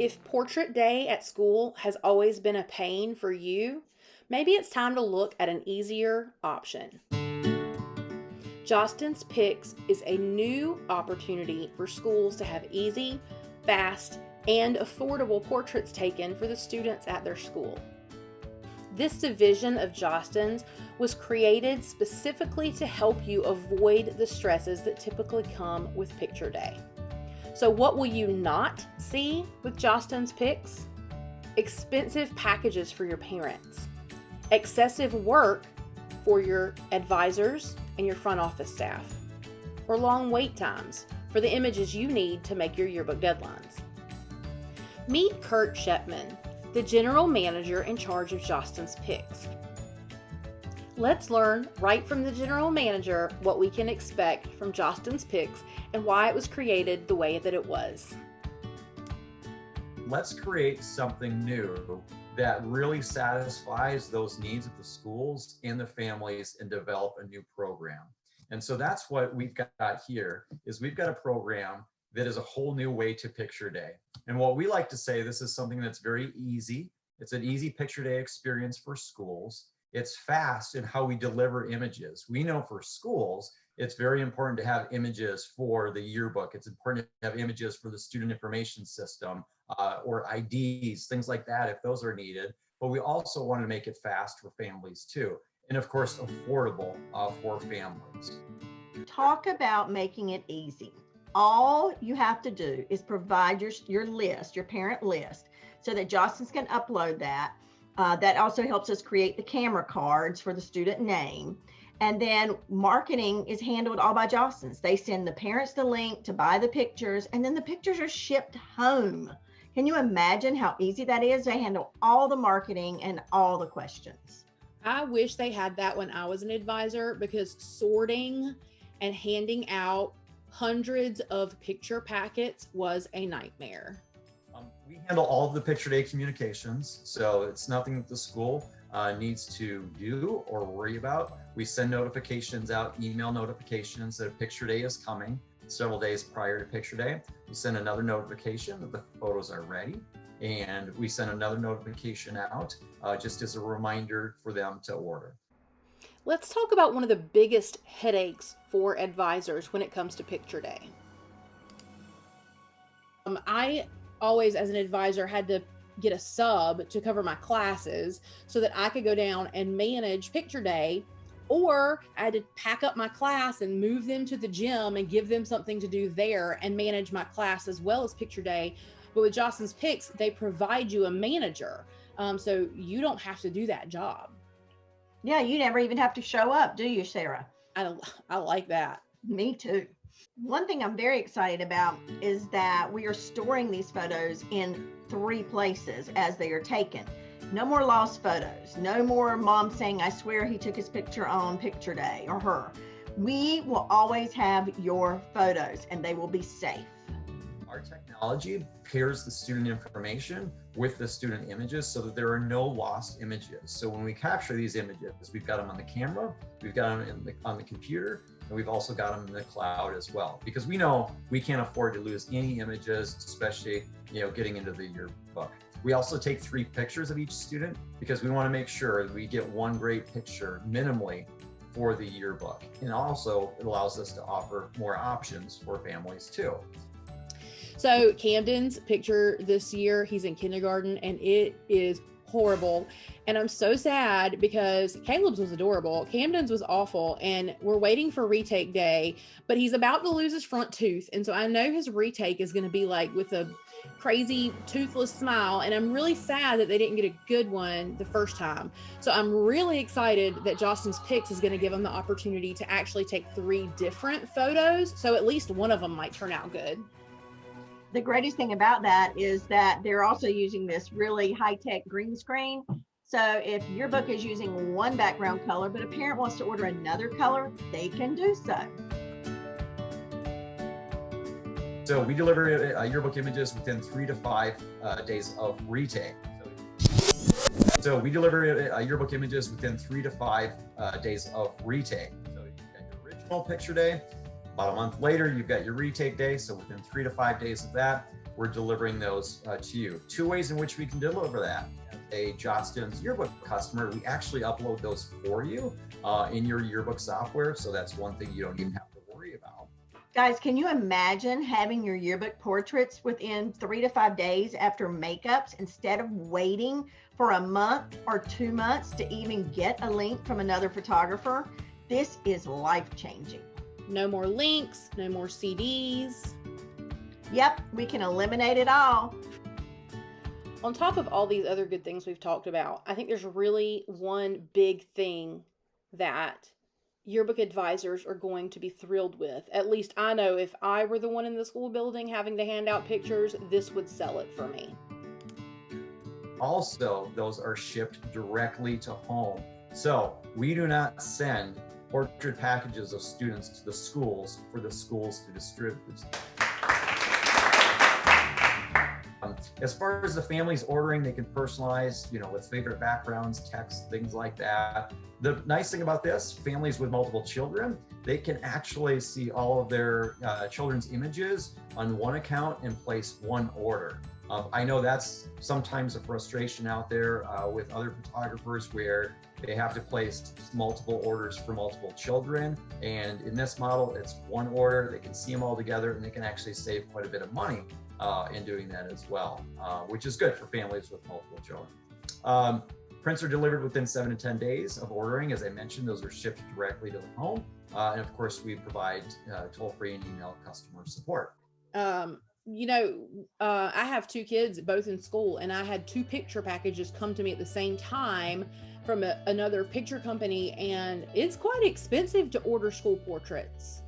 If portrait day at school has always been a pain for you, maybe it's time to look at an easier option. Jostens Pix is a new opportunity for schools to have easy, fast, and affordable portraits taken for the students at their school. This division of Jostens was created specifically to help you avoid the stresses that typically come with picture day. So what will you not see with Jostens Pix? Expensive packages for your parents, excessive work for your advisors and your front office staff, or long wait times for the images you need to make your yearbook deadlines. Meet Kurt Scheppmann, the general manager in charge of Jostens Pix. Let's learn right from the general manager what we can expect from Jostens Pix and why it was created the way that it was. Let's create something new that really satisfies those needs of the schools and the families and develop a new program. And so that's what we've got here, is we've got a program that is a whole new way to picture day. And what we like to say, this is something that's very easy. It's an easy picture day experience for schools. It's fast in how we deliver images. We know for schools, it's very important to have images for the yearbook. It's important to have images for the student information system or IDs, things like that, if those are needed. But we also want to make it fast for families too. And of course, affordable for families. Talk about making it easy. All you have to do is provide your list, your parent list, so that Jostens can upload that. That also helps us create the camera cards for the student name. And then marketing is handled all by Jostens. They send the parents the link to buy the pictures, and then the pictures are shipped home. Can you imagine how easy that is? They handle all the marketing and all the questions. I wish they had that when I was an advisor, because sorting and handing out hundreds of picture packets was a nightmare. We handle all of the picture day communications, so it's nothing that the school needs to do or worry about. We send notifications out, email notifications that a picture day is coming several days prior to picture day. We send another notification that the photos are ready, and we send another notification out just as a reminder for them to order. Let's talk about one of the biggest headaches for advisors when it comes to picture day. I always, as an advisor, had to get a sub to cover my classes so that I could go down and manage picture day, or I had to pack up my class and move them to the gym and give them something to do there and manage my class as well as picture day. But with Jostens Pix, they provide you a manager, so you don't have to do that job. Yeah, you never even have to show up, do you, Sarah? I like that. Me too. One thing I'm very excited about is that we are storing these photos in 3 places as they are taken. No more lost photos. No more mom saying, I swear he took his picture on picture day, or her. We will always have your photos and they will be safe. Our technology pairs the student information with the student images so that there are no lost images. So when we capture these images, we've got them on the camera, we've got them on the computer, and we've also got them in the cloud as well. Because we know we can't afford to lose any images, especially getting into the yearbook. We also take 3 pictures of each student because we want to make sure that we get one great picture minimally for the yearbook. And also it allows us to offer more options for families too. So Camden's picture this year, he's in kindergarten, and it is horrible. And I'm so sad because Caleb's was adorable. Camden's was awful, and we're waiting for retake day, but he's about to lose his front tooth. And so I know his retake is going to be like with a crazy toothless smile. And I'm really sad that they didn't get a good one the first time. So I'm really excited that Jostens Pix is going to give them the opportunity to actually take 3 different photos. So at least one of them might turn out good. The greatest thing about that is that they're also using this really high-tech green screen. So if your book is using one background color, but a parent wants to order another color, they can do so. So we deliver yearbook images within 3 to 5 days of retake. So we deliver yearbook images within 3 to 5 days of retake. So you've got your original picture day. About a month later, you've got your retake day. So within 3 to 5 days of that, we're delivering those to you. Two ways in which we can deliver that. A Jostens yearbook customer, we actually upload those for you in your yearbook software. So that's one thing you don't even have to worry about. Guys, can you imagine having your yearbook portraits within 3 to 5 days after makeups instead of waiting for a month or 2 months to even get a link from another photographer? This is life-changing. No more links, no more CDs. Yep, we can eliminate it all. On top of all these other good things we've talked about, I think there's really one big thing that yearbook advisors are going to be thrilled with. At least I know if I were the one in the school building having to hand out pictures, this would sell it for me. Also, those are shipped directly to home. So we do not send portrait packages of students to the schools for the schools to distribute. As far as the families ordering, they can personalize, with favorite backgrounds, text, things like that. The nice thing about this, families with multiple children, they can actually see all of their children's images on one account and place one order. I know that's sometimes a frustration out there with other photographers where they have to place multiple orders for multiple children. And in this model, it's one order. They can see them all together and they can actually save quite a bit of money in doing that as well, which is good for families with multiple children. Prints are delivered within 7 to 10 days of ordering. As I mentioned, those are shipped directly to the home. And of course, we provide toll-free and email customer support. I have 2 kids, both in school, and I had 2 picture packages come to me at the same time from another picture company, and it's quite expensive to order school portraits.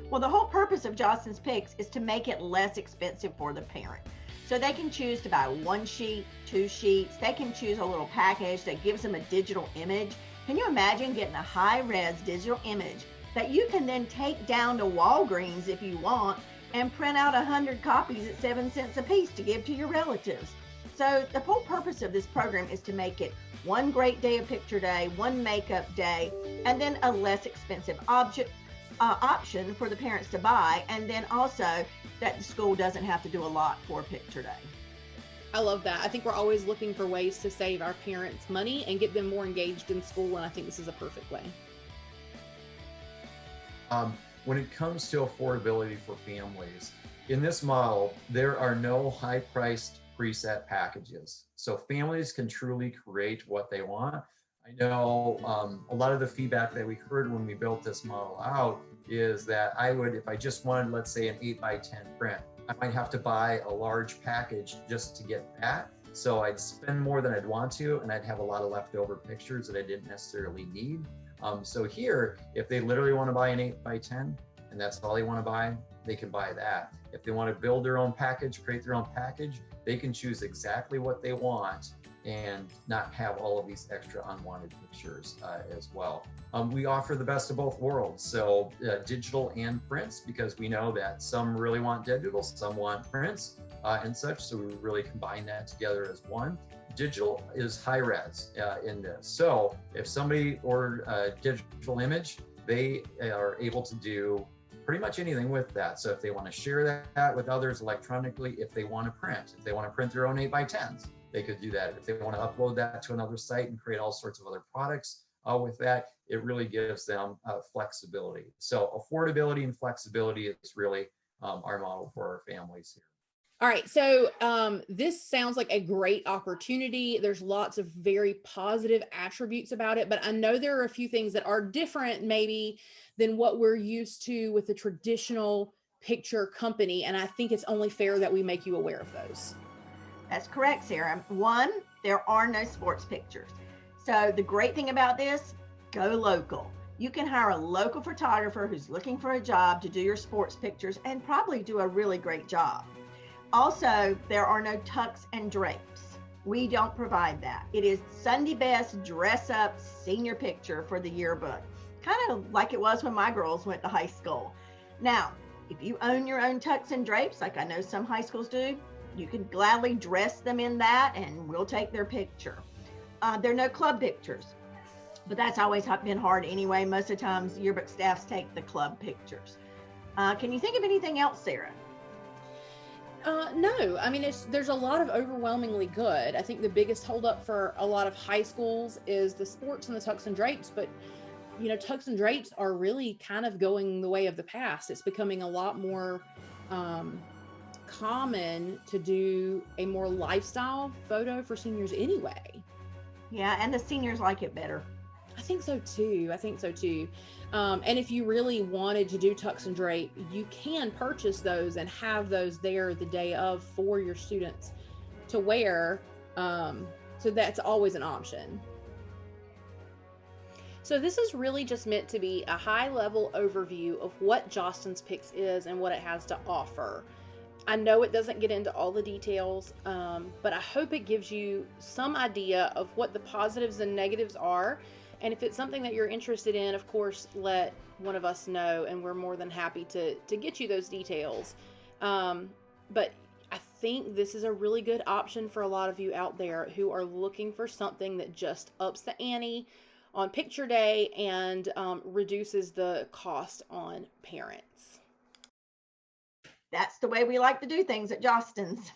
Well, the whole purpose of Jostens Pix is to make it less expensive for the parent. So they can choose to buy 1 sheet, 2 sheets. They can choose a little package that gives them a digital image. Can you imagine getting a high-res digital image that you can then take down to Walgreens if you want and print out 100 copies at 7 cents a piece to give to your relatives? So the whole purpose of this program is to make it one great day of picture day, one makeup day, and then a less expensive option for the parents to buy, and then also that the school doesn't have to do a lot for picture day. I love that. I think we're always looking for ways to save our parents money and get them more engaged in school, and I think this is a perfect way. When it comes to affordability for families, in this model, there are no high-priced preset packages. So families can truly create what they want. I know a lot of the feedback that we heard when we built this model out is that if I just wanted, let's say, an 8x10 print, I might have to buy a large package just to get that. So I'd spend more than I'd want to, and I'd have a lot of leftover pictures that I didn't necessarily need. So here, if they literally want to buy an 8x10 and that's all they want to buy, they can buy that. If they want to build their own package, create their own package, they can choose exactly what they want and not have all of these extra unwanted pictures as well. We offer the best of both worlds, so digital and prints, because we know that some really want digital, some want prints and such, so we really combine that together as one. Digital is high res in this, so if somebody ordered a digital image, they are able to do pretty much anything with that. So if they want to share that with others electronically, if they want to print their own 8x10s, they could do that. If they want to upload that to another site and create all sorts of other products with that, it really gives them flexibility. So affordability and flexibility is really our model for our families here. All right, so this sounds like a great opportunity. There's lots of very positive attributes about it, but I know there are a few things that are different maybe than what we're used to with the traditional picture company, and I think it's only fair that we make you aware of those. That's correct, Sarah. 1, there are no sports pictures. So the great thing about this, go local. You can hire a local photographer who's looking for a job to do your sports pictures and probably do a really great job. Also, there are no tucks and drapes. We don't provide that. It is Sunday best dress up senior picture for the yearbook, kind of like it was when my girls went to high school. Now, if you own your own tucks and drapes, like I know some high schools do, you can gladly dress them in that and we'll take their picture. There are no club pictures, but that's always been hard anyway. Most of the times yearbook staffs take the club pictures. Can you think of anything else, Sarah? No, I mean, there's a lot of overwhelmingly good. I think the biggest holdup for a lot of high schools is the sports and the tucks and drapes, but tucks and drapes are really kind of going the way of the past. It's becoming a lot more um, common to do a more lifestyle photo for seniors anyway. Yeah, and the seniors like it better. I think so too. And if you really wanted to do tux and drape, you can purchase those and have those there the day of for your students to wear. So that's always an option. So this is really just meant to be a high-level overview of what Jostens Pix is and what it has to offer. I know it doesn't get into all the details, but I hope it gives you some idea of what the positives and negatives are. And if it's something that you're interested in, of course, let one of us know, and we're more than happy to get you those details. But I think this is a really good option for a lot of you out there who are looking for something that just ups the ante on picture day and reduces the cost on parents. That's the way we like to do things at Jostens.